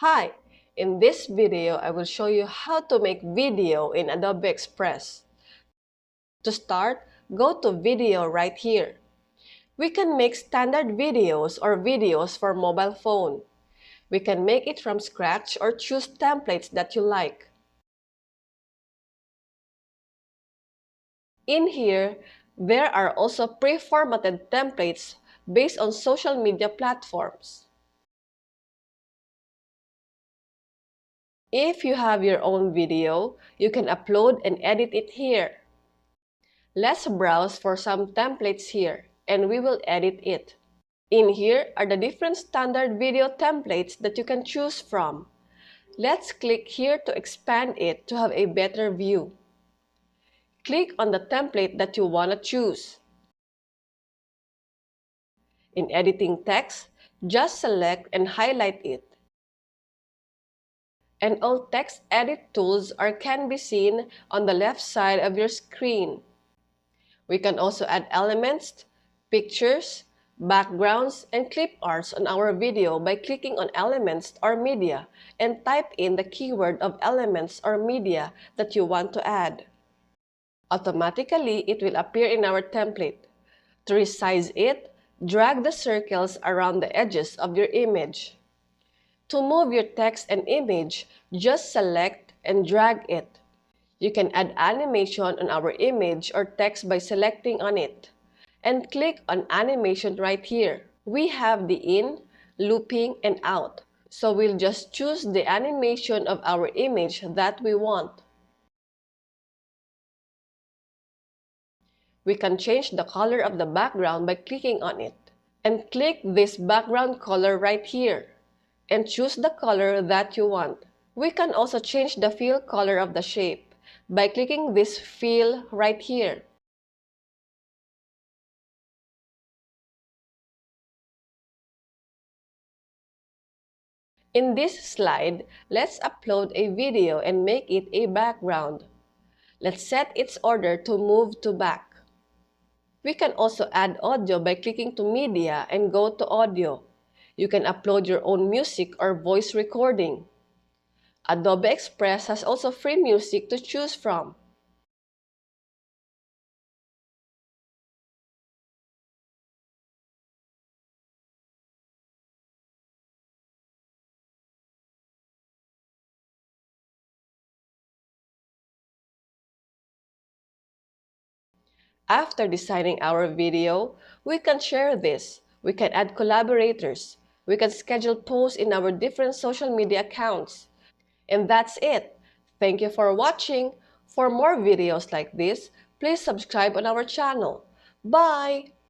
Hi! In this video, I will show you how to make video in Adobe Express. To start, go to Video right here. We can make standard videos or videos for mobile phone. We can make it from scratch or choose templates that you like. In here, there are also pre-formatted templates based on social media platforms. If you have your own video, you can upload and edit it here. Let's browse for some templates here, and we will edit it. In here are the different standard video templates that you can choose from. Let's click here to expand it to have a better view. Click on the template that you want to choose. In editing text, just select and highlight it. And all text edit tools can be seen on the left side of your screen. We can also add elements, pictures, backgrounds, and clip arts on our video by clicking on Elements or Media and type in the keyword of elements or media that you want to add. Automatically, it will appear in our template. To resize it, drag the circles around the edges of your image. To move your text and image, just select and drag it. You can add animation on our image or text by selecting on it. And click on animation right here. We have the in, looping, and out. So we'll just choose the animation of our image that we want. We can change the color of the background by clicking on it. And click this background color right here. And choose the color that you want. We can also change the fill color of the shape by clicking this fill right here. In this slide, let's upload a video and make it a background. Let's set its order to move to back. We can also add audio by clicking to Media and go to Audio. You can upload your own music or voice recording. Adobe Express has also free music to choose from. After designing our video, we can share this. We can add collaborators. We can schedule posts in our different social media accounts. And that's it. Thank you for watching. For more videos like this, please subscribe on our channel. Bye!